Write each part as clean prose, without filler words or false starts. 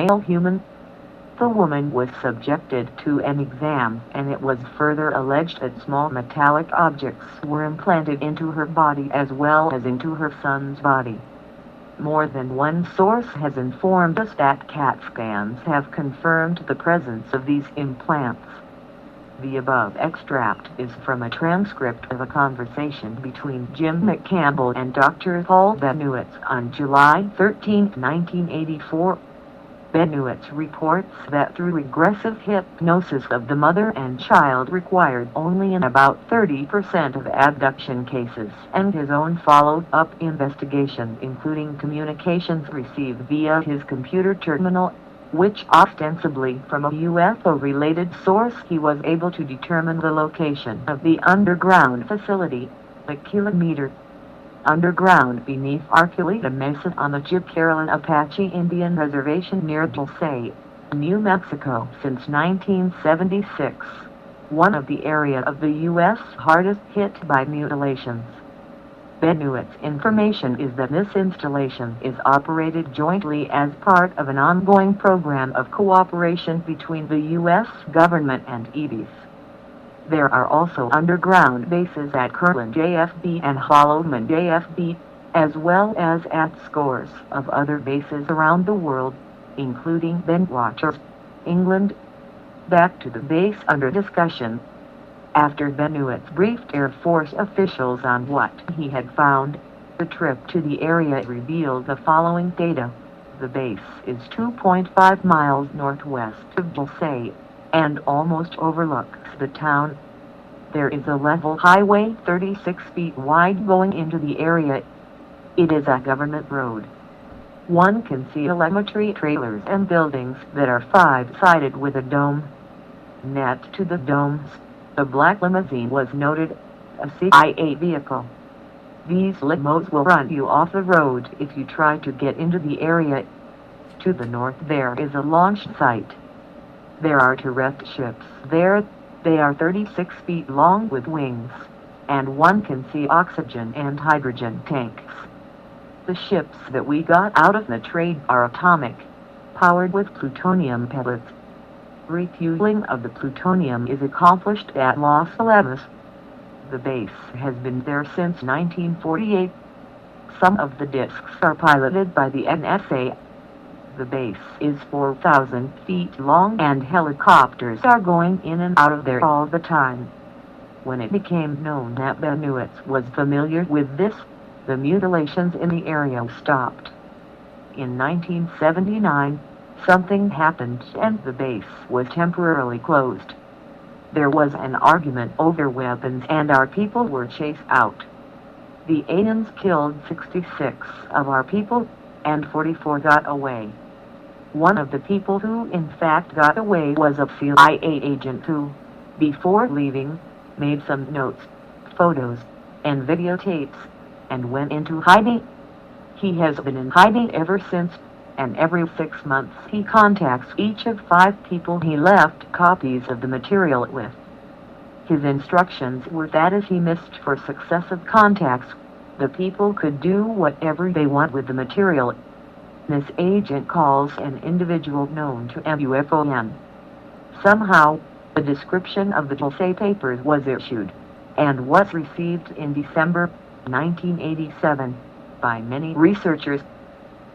male human. The woman was subjected to an exam, and it was further alleged that small metallic objects were implanted into her body as well as into her son's body. More than one source has informed us that CAT scans have confirmed the presence of these implants. The above extract is from a transcript of a conversation between Jim McCampbell and Dr. Paul Bennewitz on July 13, 1984. Bennewitz reports that through regressive hypnosis of the mother and child required only in about 30% of abduction cases, and his own followed-up investigation including communications received via his computer terminal, which ostensibly from a UFO-related source he was able to determine the location of the underground facility, a kilometer underground beneath Archuleta Mesa on the Jicarillan Apache Indian Reservation near Dulce, New Mexico since 1976, one of the area of the U.S. hardest hit by mutilations. Bennewitz's information is that this installation is operated jointly as part of an ongoing program of cooperation between the U.S. government and EBS. There are also underground bases at Kirtland JFB and Holloman JFB, as well as at scores of other bases around the world, including Bentwaters, England. Back to the base under discussion. After Bennewitz briefed Air Force officials on what he had found, the trip to the area revealed the following data. The base is 2.5 miles northwest of Dulce, and almost overlooks the town. There is a level highway 36 feet wide going into the area. It is a government road. One can see telemetry trailers and buildings that are five-sided with a dome. Next to the domes, a black limousine was noted, a CIA vehicle. These limos will run you off the road if you try to get into the area. To the north there is a launch site. There are two rest ships there. They are 36 feet long with wings, and one can see oxygen and hydrogen tanks. The ships that we got out of the trade are atomic, powered with plutonium pellets. Refueling of the plutonium is accomplished at Los Alamos. The base has been there since 1948. Some of the discs are piloted by the NSA. The base is 4,000 feet long and helicopters are going in and out of there all the time. When it became known that Bennewitz was familiar with this, the mutilations in the area stopped. In 1979, something happened and the base was temporarily closed. There was an argument over weapons and our people were chased out. The aliens killed 66 of our people, and 44 got away. One of the people who in fact got away was a CIA agent who, before leaving, made some notes, photos, and videotapes, and went into hiding. He has been in hiding ever since, and every 6 months he contacts each of 5 people he left copies of the material with. His instructions were that if he missed for successive contacts, the people could do whatever they want with the material. This agent calls an individual known to MUFON. Somehow, a description of the Dulce papers was issued, and was received in December 1987 by many researchers.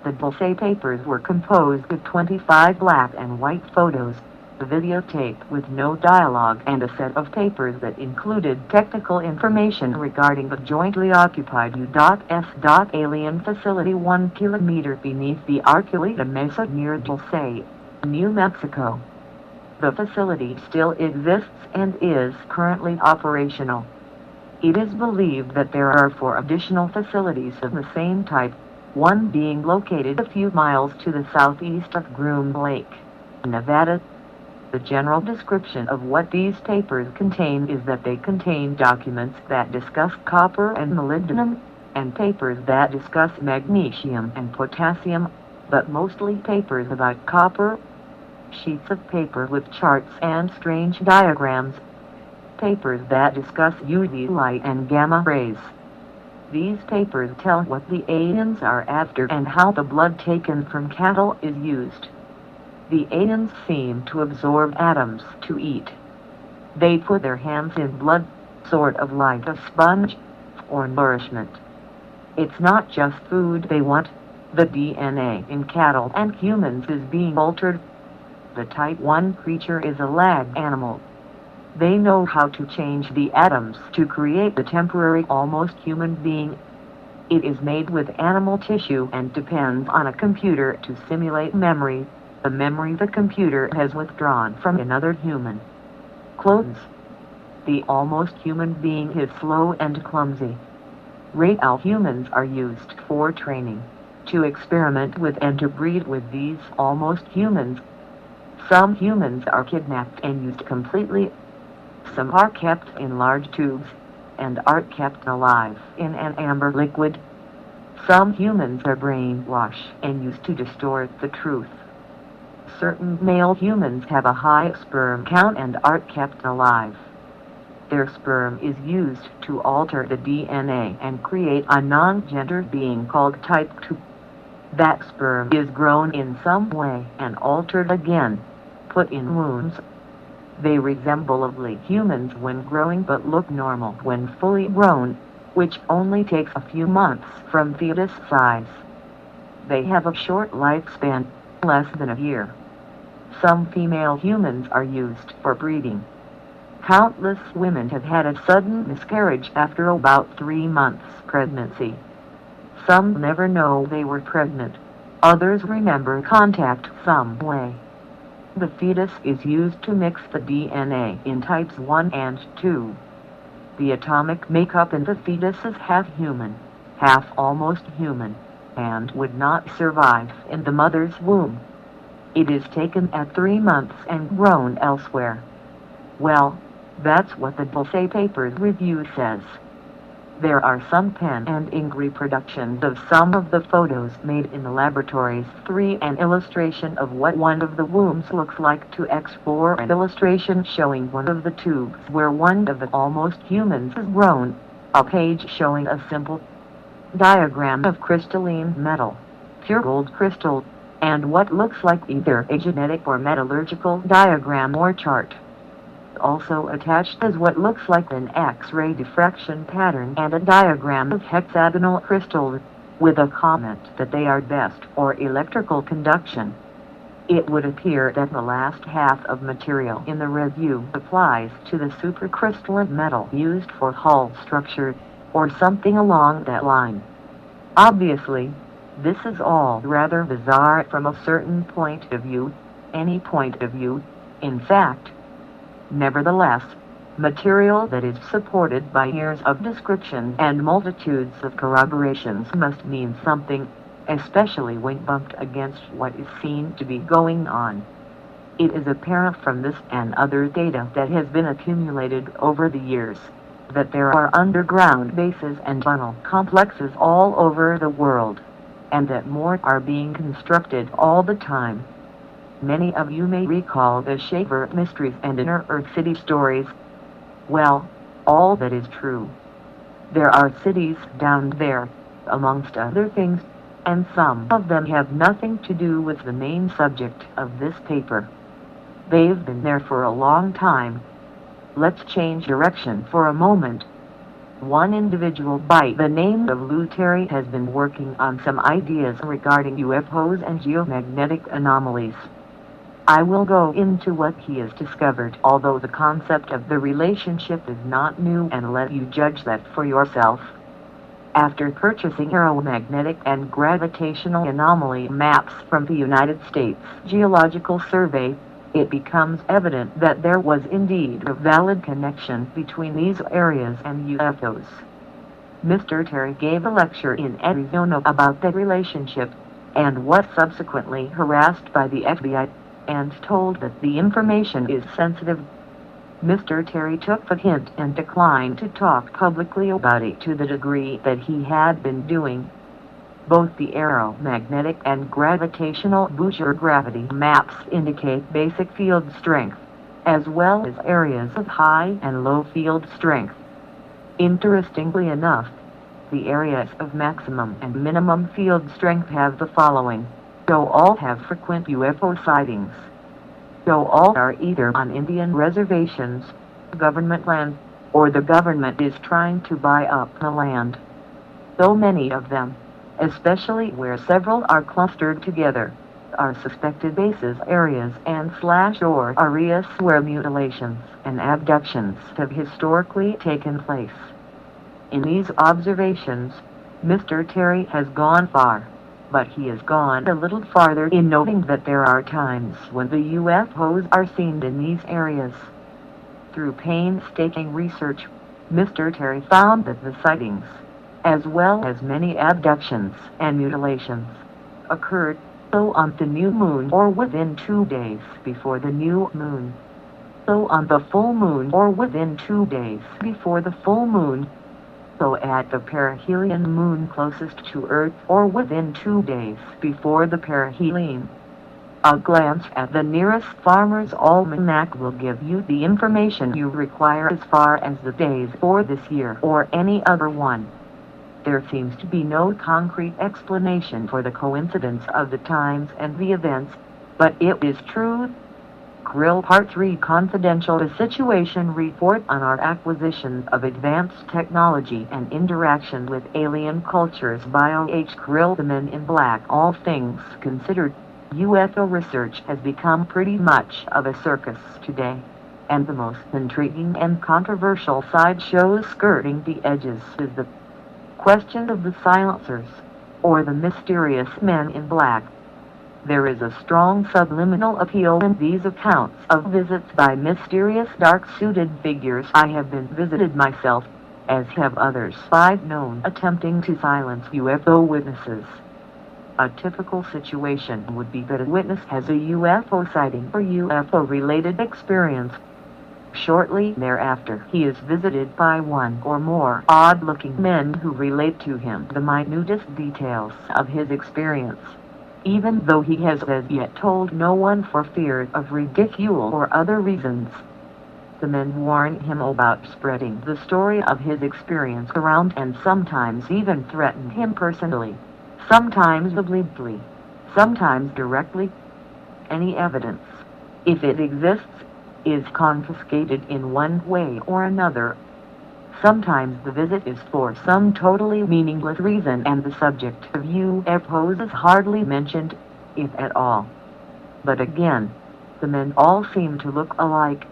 The Dulce papers were composed of 25 black and white photos, a videotape with no dialogue, and a set of papers that included technical information regarding the jointly occupied U.S. alien facility 1 kilometer beneath the Archuleta Mesa near Dulce, New Mexico. The facility still exists and is currently operational. It is believed that there are 4 additional facilities of the same type, one being located a few miles to the southeast of Groom Lake, Nevada. The general description of what these papers contain is that they contain documents that discuss copper and molybdenum, and papers that discuss magnesium and potassium, but mostly papers about copper, sheets of paper with charts and strange diagrams, papers that discuss UV light and gamma rays. These papers tell what the aliens are after and how the blood taken from cattle is used. The aliens seem to absorb atoms to eat. They put their hands in blood, sort of like a sponge, for nourishment. It's not just food they want. The DNA in cattle and humans is being altered. The type 1 creature is a lag animal. They know how to change the atoms to create the temporary almost human being. It is made with animal tissue and depends on a computer to simulate memory, the memory the computer has withdrawn from another human. Clothes. The almost human being is slow and clumsy. Real humans are used for training, to experiment with and to breed with these almost humans. Some humans are kidnapped and used completely. Some are kept in large tubes, and are kept alive in an amber liquid. Some humans are brainwashed and used to distort the truth. Certain male humans have a high sperm count and are kept alive. Their sperm is used to alter the DNA and create a non-gender being called type 2. That sperm is grown in some way and altered again, put in wounds. They resemble lovely humans when growing but look normal when fully grown, which only takes a few months from fetus size. They have a short lifespan, less than a year. Some female humans are used for breeding. Countless women have had a sudden miscarriage after about 3 months pregnancy. Some never know they were pregnant. Others remember contact some way. The fetus is used to mix the DNA in types 1 and 2. The atomic makeup in the fetus is half human, half almost human, and would not survive in the mother's womb. It is taken at 3 months and grown elsewhere. Well, that's what the Dulce Papers review says. There are some pen and ink reproductions of some of the photos made in the laboratories. 3. An illustration of what one of the wombs looks like. 2x4 an illustration showing one of the tubes where one of the almost humans is grown. A page showing a simple diagram of crystalline metal, pure gold crystal, and what looks like either a genetic or metallurgical diagram or chart. Also attached is what looks like an X-ray diffraction pattern and a diagram of hexagonal crystals, with a comment that they are best for electrical conduction. It would appear that the last half of material in the review applies to the supercrystalline metal used for hull structure, or something along that line. Obviously, this is all rather bizarre from a certain point of view, any point of view, in fact. Nevertheless, material that is supported by years of description and multitudes of corroborations must mean something, especially when bumped against what is seen to be going on. It is apparent from this and other data that has been accumulated over the years that there are underground bases and tunnel complexes all over the world, and that more are being constructed all the time. Many of you may recall the Shaver mysteries and Inner Earth City stories. Well, all that is true. There are cities down there, amongst other things, and some of them have nothing to do with the main subject of this paper. They've been there for a long time. Let's change direction for a moment. One individual by the name of Lou Terry has been working on some ideas regarding UFOs and geomagnetic anomalies. I will go into what he has discovered, although the concept of the relationship is not new, and let you judge that for yourself. After purchasing aeromagnetic and gravitational anomaly maps from the United States Geological Survey, it becomes evident that there was indeed a valid connection between these areas and UFOs. Mr. Terry gave a lecture in Arizona about the relationship, and was subsequently harassed by the FBI, and told that the information is sensitive. Mr. Terry took the hint and declined to talk publicly about it to the degree that he had been doing. Both the aeromagnetic and gravitational Boucher gravity maps indicate basic field strength, as well as areas of high and low field strength. Interestingly enough, the areas of maximum and minimum field strength have the following though all have frequent UFO sightings. Though all are either on Indian reservations, government land, or the government is trying to buy up the land. So many of them, especially where several are clustered together, are suspected bases areas and /or areas where mutilations and abductions have historically taken place. In these observations, Mr. Terry has gone far, but he has gone a little farther in noting that there are times when the UFOs are seen in these areas. Through painstaking research, Mr. Terry found that the sightings, as well as many abductions and mutilations, occurred so on the new moon or within 2 days before the new moon, so on the full moon or within 2 days before the full moon, so at the perihelion moon closest to Earth or within 2 days before the perihelion. A glance at the nearest Farmer's Almanac will give you the information you require as far as the days for this year or any other one. There seems to be no concrete explanation for the coincidence of the times and the events, but it is true. Krill Part 3 Confidential. The situation report on our acquisition of advanced technology and interaction with alien cultures by H. Krill. The Men in Black. All things considered, UFO research has become pretty much of a circus today, and the most intriguing and controversial sideshow skirting the edges is the question of the silencers, or the mysterious men in black. There is a strong subliminal appeal in these accounts of visits by mysterious dark-suited figures. I have been visited myself, as have others I've known, attempting to silence UFO witnesses. A typical situation would be that a witness has a UFO sighting or UFO-related experience. Shortly thereafter, he is visited by one or more odd-looking men who relate to him the minutest details of his experience, even though he has as yet told no one for fear of ridicule or other reasons. The men warn him about spreading the story of his experience around and sometimes even threaten him personally, sometimes obliquely, sometimes directly. Any evidence, if it exists, is confiscated in one way or another. Sometimes the visit is for some totally meaningless reason and the subject of UFOs is hardly mentioned, if at all. But again, the men all seem to look alike.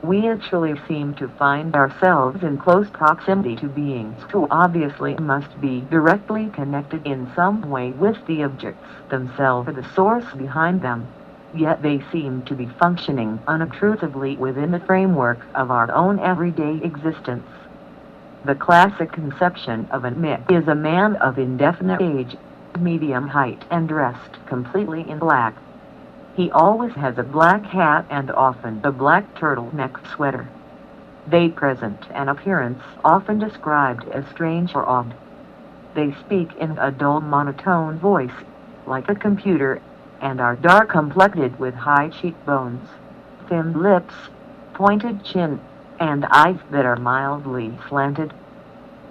We actually seem to find ourselves in close proximity to beings who obviously must be directly connected in some way with the objects themselves or the source behind them. Yet they seem to be functioning unobtrusively within the framework of our own everyday existence. The classic conception of a myth is a man of indefinite age, medium height and dressed completely in black. He always has a black hat and often a black turtleneck sweater. They present an appearance often described as strange or odd. They speak in a dull monotone voice, like a computer, and are dark-complected with high cheekbones, thin lips, pointed chin, and eyes that are mildly slanted.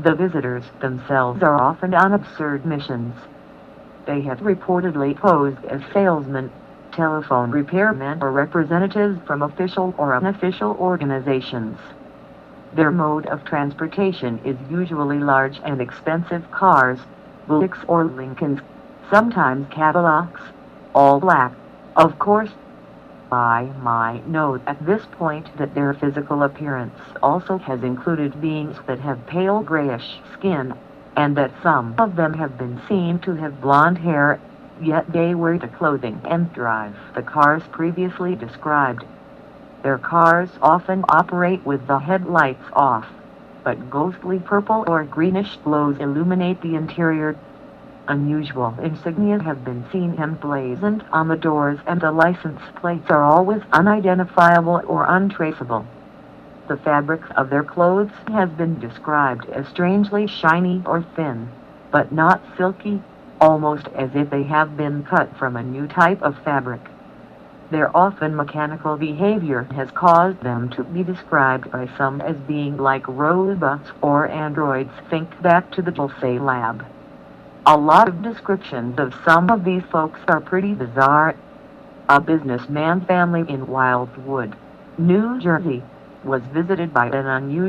The visitors themselves are often on absurd missions. They have reportedly posed as salesmen, telephone repairmen, or representatives from official or unofficial organizations. Their mode of transportation is usually large and expensive cars, Buicks or Lincolns, sometimes Cadillacs, all black, of course. I might note at this point that their physical appearance also has included beings that have pale grayish skin, and that some of them have been seen to have blonde hair, yet they wear the clothing and drive the cars previously described. Their cars often operate with the headlights off, but ghostly purple or greenish glows illuminate the interior. Unusual insignia have been seen emblazoned on the doors, and the license plates are always unidentifiable or untraceable. The fabric of their clothes has been described as strangely shiny or thin, but not silky, almost as if they have been cut from a new type of fabric. Their often mechanical behavior has caused them to be described by some as being like robots or androids. Think back to the Dulce lab. A lot of descriptions of some of these folks are pretty bizarre. A businessman family in Wildwood, New Jersey, was visited by an unusual